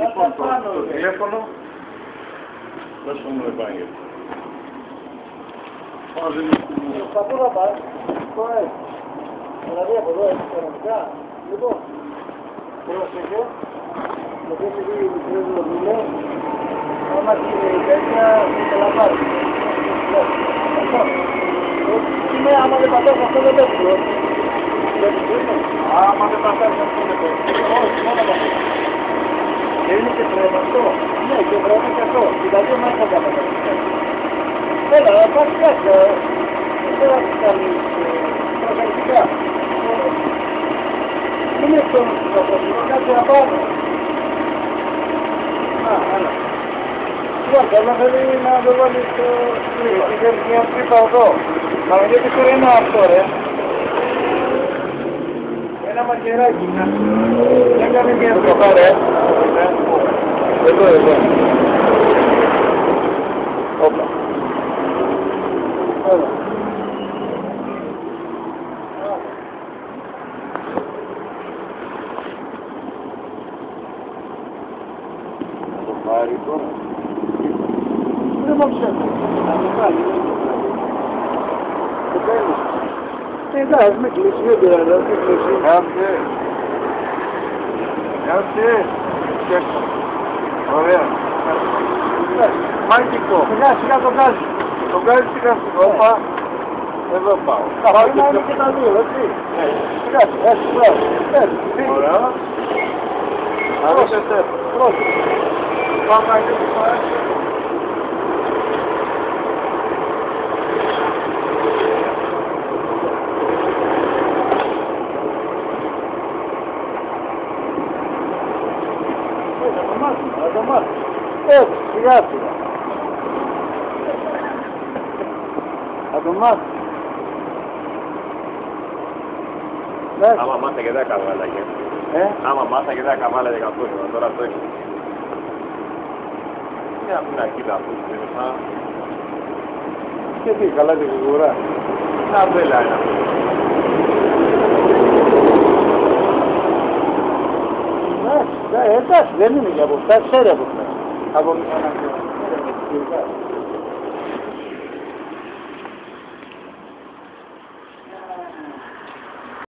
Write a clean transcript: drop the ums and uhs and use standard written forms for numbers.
Λοιπόν, το τηλέφωνο. Δώσε μου Ευάγγελο. Στα πού να πας, το έτσι. Δηλαδή από εδώ έτσι κανονικά. Λοιπόν, πρόσεχε. Γιατί έχει δει οι μικρές δουλειές. Άμα είναι τέτοια, δεν θα λαμβάνει. Είναι άμα δεν πατάς αυτό δεν πέφτει. Άμα δεν πατάς αυτό δεν πέφτει. Όχι, μόνο αυτό. Δεν είναι και φρένο αυτό. Ναι, και φρένο και αυτό. Δηλαδή μας θα πατάς. Έλα, πας κάτω. Δεν θα τις κάνεις προσεκτικά. Δεν είναι αυτό το προσεκτικό, κάτσε να πάμε. Άλλα. Λοιπόν, θέλει να το βάλεις στο τρύπα. Έχεις μια τρύπα εδώ. Μα γιατί τώρα είναι αυτό ρε. Ένα μαγεράκι. Δεν κάνει μια τρύπα ρε. Εδώ. Όπα. Έλα. Το πάρει τώρα. Δεν μου ξέρετε. Να το πάρει. Το παίρνεις. Εντάξει, με κλείσει, δεν πειράζει, δεν κλείσει. Κάτσε. Ωραία. Μαγικό. Σιγά το βγάζει. Το βγάζει σιγά. Όπα. Εδώ πάω. Μπορεί να είναι και τα δύο, έτσι. Σιγά, έτσι, μπράβο. Ωραία. Πρόσεχε. Πάμε να γίνει παράσχε. Θα το μάθει. Έτσι, σιγά. Θα το μάθει. Άμα μάθα και 10 βάλαγε. Άμα μάθα και 10 βάλαγε καθόλου, τώρα το έχει. Μια πινακή θα ακούσει, Και τι, καλά τη φιγουρά. Να μπέλα ένα. Εντάξει, δεν είναι για από αυτά, ξέρει από αυτά. Από μια αναγκαία.